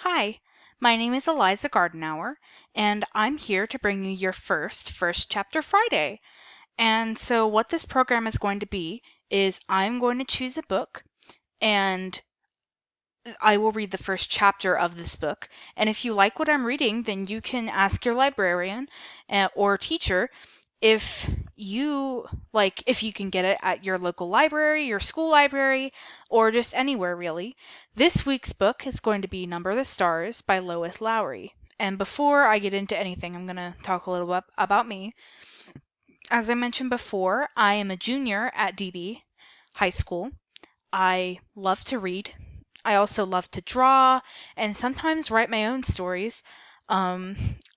Hi, my name is Eliza Gardenauer, and I'm here to bring you your First Chapter Friday. And so, what this program is going to be is I'm going to choose a book, and I will read the first chapter of this book. And if you like what I'm reading, then you can ask your librarian or teacher if if you can get it at your local library, your school library, or just anywhere really. This week's book is going to be Number the Stars by Lois Lowry. And before I get into anything, I'm going to talk a little bit about me. As I mentioned before, I am a junior at DB High School. I love to read. I also love to draw and sometimes write my own stories.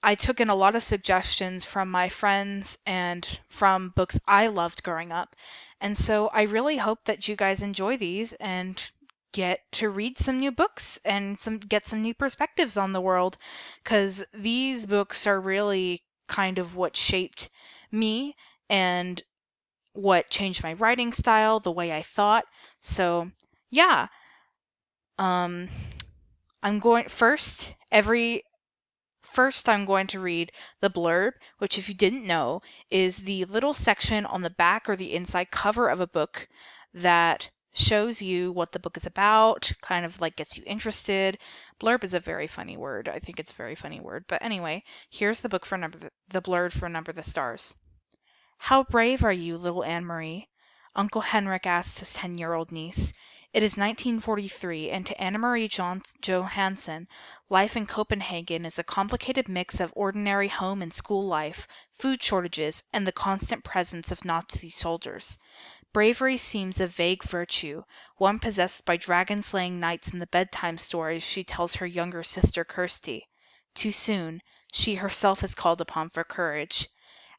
I took in a lot of suggestions from my friends and from books I loved growing up. And so I really hope that you guys enjoy these and get to read some new books and get some new perspectives on the world, because these books are really kind of what shaped me and what changed my writing style, the way I thought. So, yeah, um, I'm going first I'm going to read the blurb, which if you didn't know, is the little section on the back or the inside cover of a book that shows you what the book is about, kind of like gets you interested. Blurb is a very funny word. I think it's a very funny word. But anyway, here's the book for the blurb for Number the Stars. "How brave are you, little Anne Marie?" Uncle Henrik asked his 10-year-old niece. It is 1943, and to Anna Marie Johansen, life in Copenhagen is a complicated mix of ordinary home and school life, food shortages, and the constant presence of Nazi soldiers. Bravery seems a vague virtue, one possessed by dragon-slaying knights in the bedtime stories she tells her younger sister Kirsty. Too soon, she herself is called upon for courage.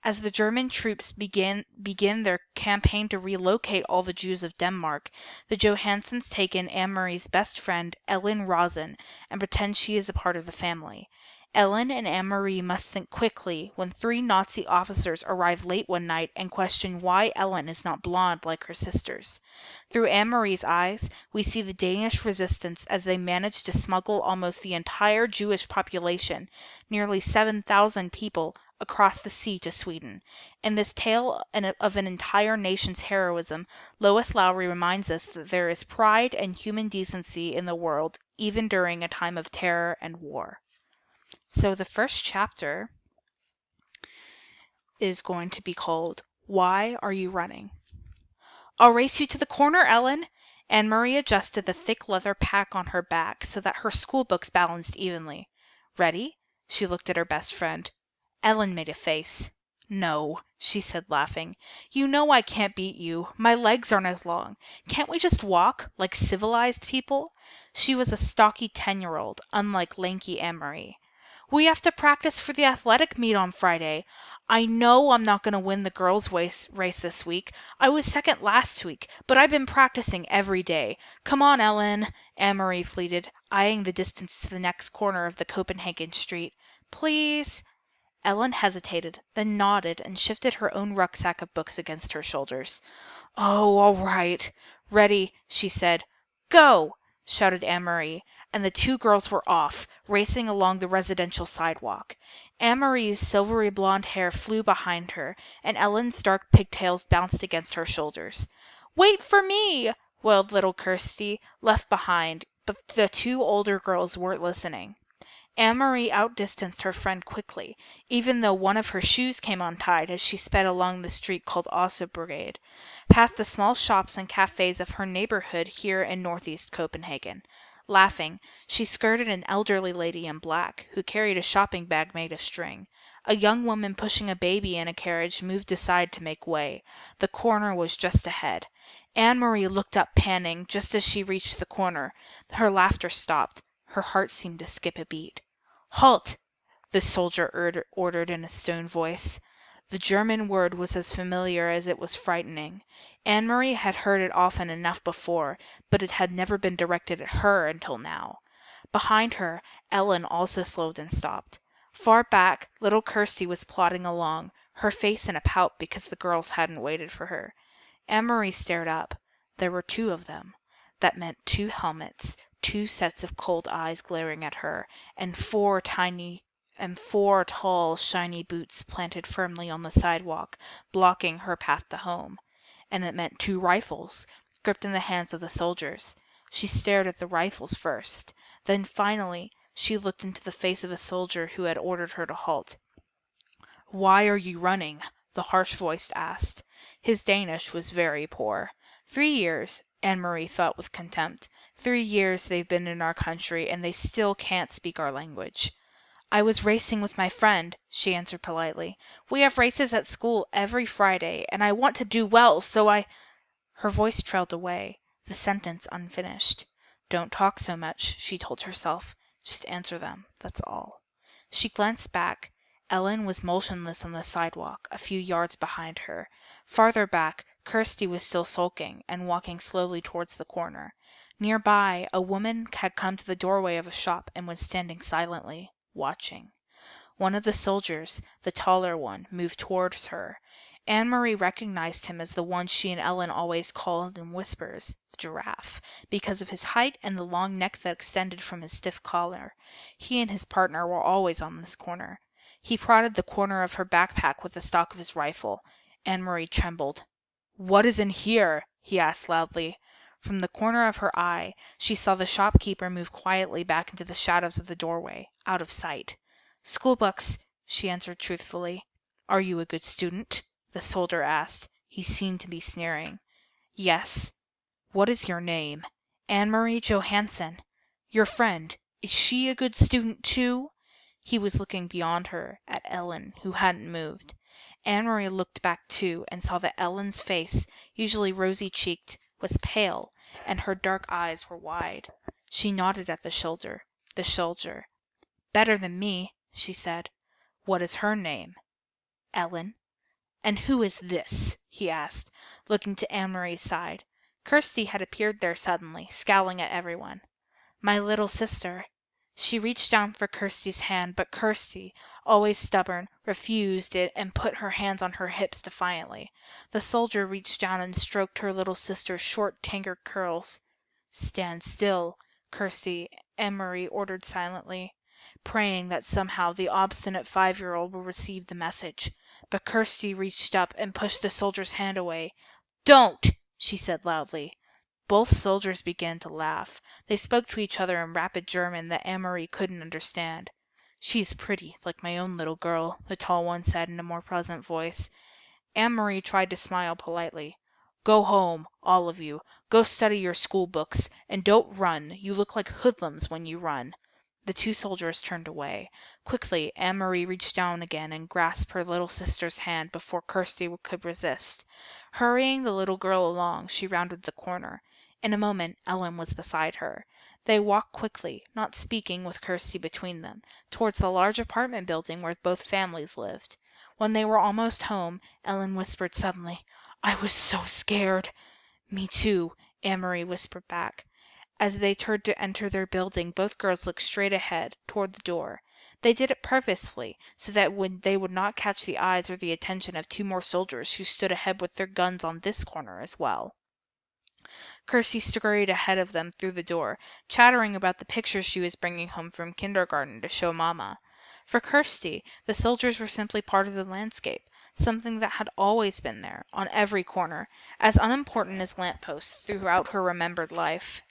As the German troops begin their campaign to relocate all the Jews of Denmark, the Johansons take in Anne-Marie's best friend, Ellen Rosen, and pretend she is a part of the family. Ellen and Anne-Marie must think quickly when 3 Nazi officers arrive late one night and question why Ellen is not blonde like her sisters. Through Anne-Marie's eyes, we see the Danish resistance as they manage to smuggle almost the entire Jewish population, nearly 7,000 people, across the sea to Sweden. In this tale of an entire nation's heroism, Lois Lowry reminds us that there is pride and human decency in the world, even during a time of terror and war. So the first chapter is going to be called, Why Are You Running? "I'll race you to the corner, Ellen." Anne-Marie adjusted the thick leather pack on her back so that her school books balanced evenly. "Ready?" She looked at her best friend. Ellen made a face. "No," she said, laughing. "You know I can't beat you. My legs aren't as long. Can't we just walk, like civilized people?" She was a stocky 10-year-old, unlike lanky Anne-Marie. "We have to practice for the athletic meet on Friday. I know I'm not going to win the girls' race this week. I was second last week, but I've been practicing every day. Come on, Ellen," Anne-Marie pleaded, eyeing the distance to the next corner of the Copenhagen street. "Please." Ellen hesitated, then nodded and shifted her own rucksack of books against her shoulders. "Oh, all right. Ready," she said. "Go!" shouted Anne-Marie, and the 2 girls were off, racing along the residential sidewalk. Anne-Marie's silvery blonde hair flew behind her, and Ellen's dark pigtails bounced against her shoulders. "Wait for me!" wailed little Kirsty, left behind, but the 2 older girls weren't listening. Anne-Marie outdistanced her friend quickly, even though one of her shoes came untied as she sped along the street called Osa Brigade, past the small shops and cafes of her neighborhood here in northeast Copenhagen. Laughing, she skirted an elderly lady in black, who carried a shopping bag made of string. A young woman pushing a baby in a carriage moved aside to make way. The corner was just ahead. Anne-Marie looked up, panting, just as she reached the corner. Her laughter stopped. Her heart seemed to skip a beat. "Halt!" the soldier ordered in a stone voice. The German word was as familiar as it was frightening. Anne-Marie had heard it often enough before, but it had never been directed at her until now. Behind her, Ellen also slowed and stopped. Far back, little Kirsty was plodding along, her face in a pout because the girls hadn't waited for her. Anne-Marie stared up. There were 2 of them. That meant 2 helmets, two sets of cold eyes glaring at her, and four tall, shiny boots planted firmly on the sidewalk, blocking her path to home. And it meant two rifles, gripped in the hands of the soldiers. She stared at the rifles first. Then finally, she looked into the face of a soldier who had ordered her to halt. "Why are you running?" the harsh voice asked. His Danish was very poor. 3 years, Anne-Marie thought with contempt. 3 years they've been in our country, and they still can't speak our language. "I was racing with my friend," she answered politely. "We have races at school every Friday, and I want to do well, so I—" Her voice trailed away, the sentence unfinished. "Don't talk so much," she told herself. "Just answer them, that's all." She glanced back. Ellen was motionless on the sidewalk, a few yards behind her. Farther back, Kirsty was still sulking and walking slowly towards the corner. Nearby, a woman had come to the doorway of a shop and was standing silently, watching. One of the soldiers, the taller one, moved towards her. Anne-Marie recognized him as the one she and Ellen always called in whispers, the Giraffe, because of his height and the long neck that extended from his stiff collar. He and his partner were always on this corner. He prodded the corner of her backpack with the stock of his rifle. Anne-Marie trembled. "What is in here?" he asked loudly. From the corner of her eye, she saw the shopkeeper move quietly back into the shadows of the doorway, out of sight. "School books," she answered truthfully. "Are you a good student?" the soldier asked. He seemed to be sneering. "Yes." "What is your name?" "Anne-Marie Johansen." "Your friend, is she a good student too?" He was looking beyond her, at Ellen, who hadn't moved. Anne-Marie looked back too, and saw that Ellen's face, usually rosy-cheeked, was pale, and her dark eyes were wide. She nodded at the soldier. "Better than me," she said. "What is her name?" "Ellen." "And who is this?" he asked, looking to Anne-Marie's side. Kirsty had appeared there suddenly, scowling at everyone. "My little sister." She reached down for Kirsty's hand, but Kirsty, always stubborn, refused it and put her hands on her hips defiantly. The soldier reached down and stroked her little sister's short, tangled curls. "Stand still," Anne-Marie ordered silently, praying that somehow the obstinate 5-year-old will receive the message. But Kirsty reached up and pushed the soldier's hand away. "Don't!" she said loudly. Both soldiers began to laugh. They spoke to each other in rapid German that Anne-Marie couldn't understand. "She is pretty, like my own little girl," the tall one said in a more pleasant voice. Anne-Marie tried to smile politely. "Go home, all of you. Go study your school books. And don't run. You look like hoodlums when you run." The two soldiers turned away. Quickly, Anne-Marie reached down again and grasped her little sister's hand before Kirsty could resist. Hurrying the little girl along, she rounded the corner. In a moment, Ellen was beside her. They walked quickly, not speaking, with Kirsty between them, towards the large apartment building where both families lived. When they were almost home, Ellen whispered suddenly, "I was so scared." "Me too," Anne-Marie whispered back. As they turned to enter their building, both girls looked straight ahead, toward the door. They did it purposefully, so that they would not catch the eyes or the attention of two more soldiers who stood ahead with their guns on this corner as well. Kirsty scurried ahead of them through the door, chattering about the pictures she was bringing home from kindergarten to show Mama. For Kirsty, the soldiers were simply part of the landscape, something that had always been there, on every corner, as unimportant as lampposts throughout her remembered life.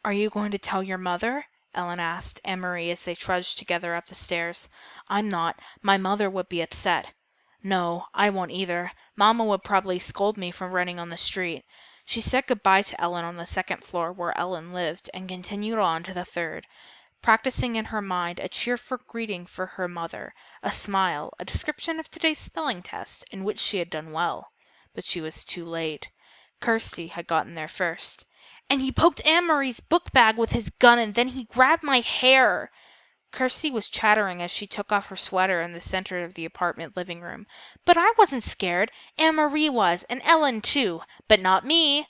"Are you going to tell your mother?" Ellen asked Anne-Marie as they trudged together up the stairs. "I'm not. My mother would be upset." "No, I won't either. Mamma would probably scold me for running on the street." She said good-bye to Ellen on the second floor where Ellen lived, and continued on to the third, practicing in her mind a cheerful greeting for her mother, a smile, a description of today's spelling test, in which she had done well. But she was too late. Kirsty had gotten there first. "And he poked Anne-Marie's book bag with his gun, and then he grabbed my hair." Kirsty was chattering as she took off her sweater in the center of the apartment living room. "But I wasn't scared. Anne-Marie was, and Ellen too. But not me."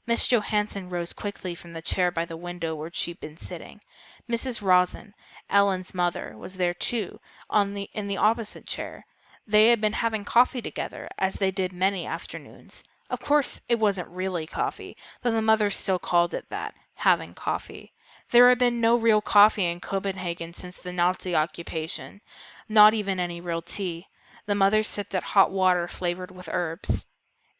Miss Johansen rose quickly from the chair by the window where she'd been sitting. Mrs. Rosen, Ellen's mother, was there too, in the opposite chair. They had been having coffee together, as they did many afternoons. Of course, it wasn't really coffee, though the mother still called it that, having coffee. There had been no real coffee in Copenhagen since the Nazi occupation, not even any real tea. The mother sipped at hot water flavored with herbs.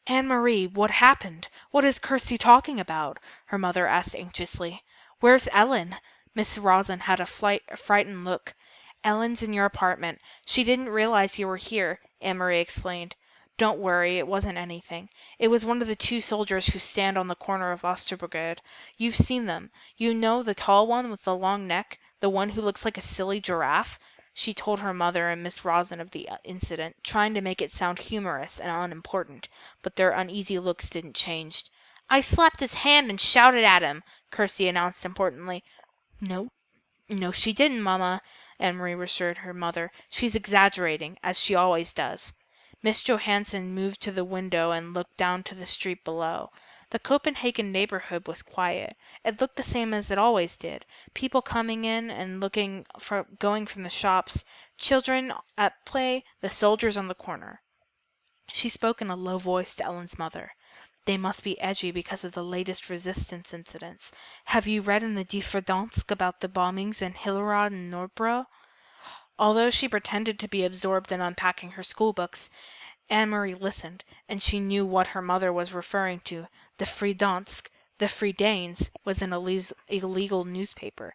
Anne Marie, what happened? What is Kirsty talking about? Her mother asked anxiously. Where's Ellen? Miss Rosin had a frightened look. Ellen's in your apartment. She didn't realize you were here, Anne Marie explained. Don't worry, it wasn't anything. It was one of the two soldiers who stand on the corner of Osterbrigade. You've seen them. You know the tall one with the long neck, the one who looks like a silly giraffe? She told her mother and Miss Rosin of the incident, trying to make it sound humorous and unimportant, but their uneasy looks didn't change. I slapped his hand and shouted at him, Kirsty announced importantly. No, no, she didn't, Mamma, Anne Marie assured her mother. She's exaggerating, as she always does. Miss Johansson moved to the window and looked down to the street below. The Copenhagen neighborhood was quiet. It looked the same as it always did. People coming in and going from the shops, children at play, the soldiers on the corner. She spoke in a low voice to Ellen's mother. They must be edgy because of the latest resistance incidents. Have you read in the Die Verdansk about the bombings in Hillerød and Nordbro? Although she pretended to be absorbed in unpacking her schoolbooks, Anne Marie listened, and she knew what her mother was referring to. The Fridansk, the Free Danes, was an illegal newspaper.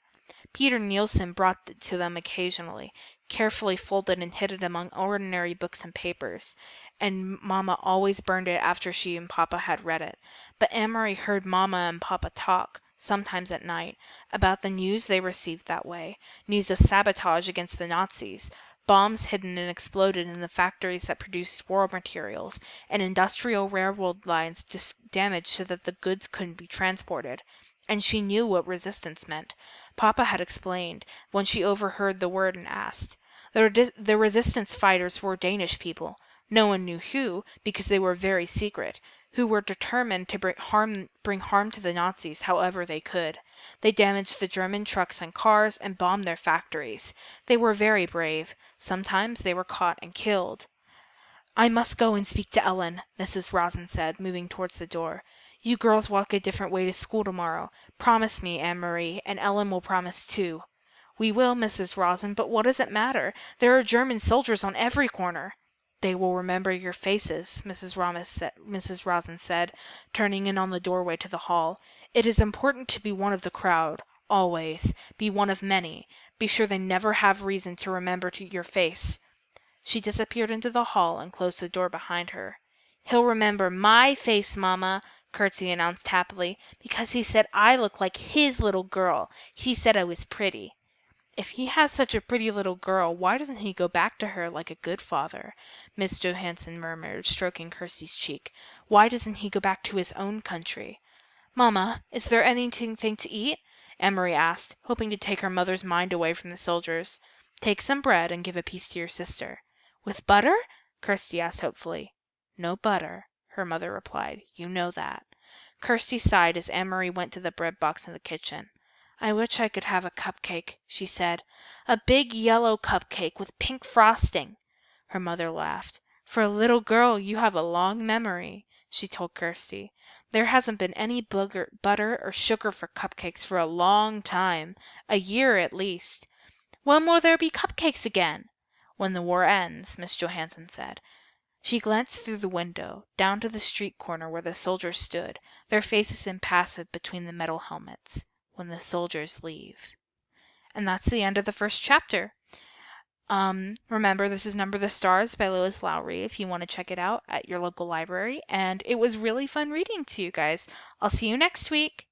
Peter Nielsen brought it to them occasionally, carefully folded and hidden among ordinary books and papers, and Mamma always burned it after she and Papa had read it. But Anne Marie heard Mamma and Papa talk, sometimes at night, about the news they received that way, news of sabotage against the Nazis, bombs hidden and exploded in the factories that produced war materials, and industrial railroad lines damaged so that the goods couldn't be transported. And she knew what resistance meant. Papa had explained, when she overheard the word and asked. The resistance fighters were Danish people. No one knew who, because they were very secret, who were determined to bring harm to the Nazis however they could. They damaged the German trucks and cars and bombed their factories. They were very brave. Sometimes they were caught and killed. I must go and speak to Ellen, Mrs. Rosin said, moving towards the door. You girls walk a different way to school tomorrow. Promise me, Anne Marie, and Ellen will promise too. We will, Mrs. Rosin, but what does it matter? There are German soldiers on every corner. They will remember your faces, Mrs. Rosin said, turning in on the doorway to the hall. It is important to be one of the crowd, always. Be one of many. Be sure they never have reason to remember your face. She disappeared into the hall and closed the door behind her. He'll remember my face, Mamma, Kirsty announced happily, because he said I looked like his little girl. He said I was pretty. If he has such a pretty little girl, why doesn't he go back to her like a good father? Miss Johansson murmured, stroking Kirsty's cheek. Why doesn't he go back to his own country? Mamma, is there anything to eat? Anne-Marie asked, hoping to take her mother's mind away from the soldiers. Take some bread and give a piece to your sister. With butter? Kirsty asked hopefully. No butter, her mother replied. You know that. Kirsty sighed as Anne-Marie went to the bread box in the kitchen. I wish I could have a cupcake, she said. A big yellow cupcake with pink frosting. Her mother laughed. For a little girl, you have a long memory, she told Kirsty. There hasn't been any butter or sugar for cupcakes for a long time, a year at least. When will there be cupcakes again? When the war ends, Miss Johansson said. She glanced through the window, down to the street corner where the soldiers stood, their faces impassive between the metal helmets. When the soldiers leave. And that's the end of the first chapter. Remember, this is Number the Stars by Lois Lowry if you want to check it out at your local library. And it was really fun reading to you guys. I'll see you next week.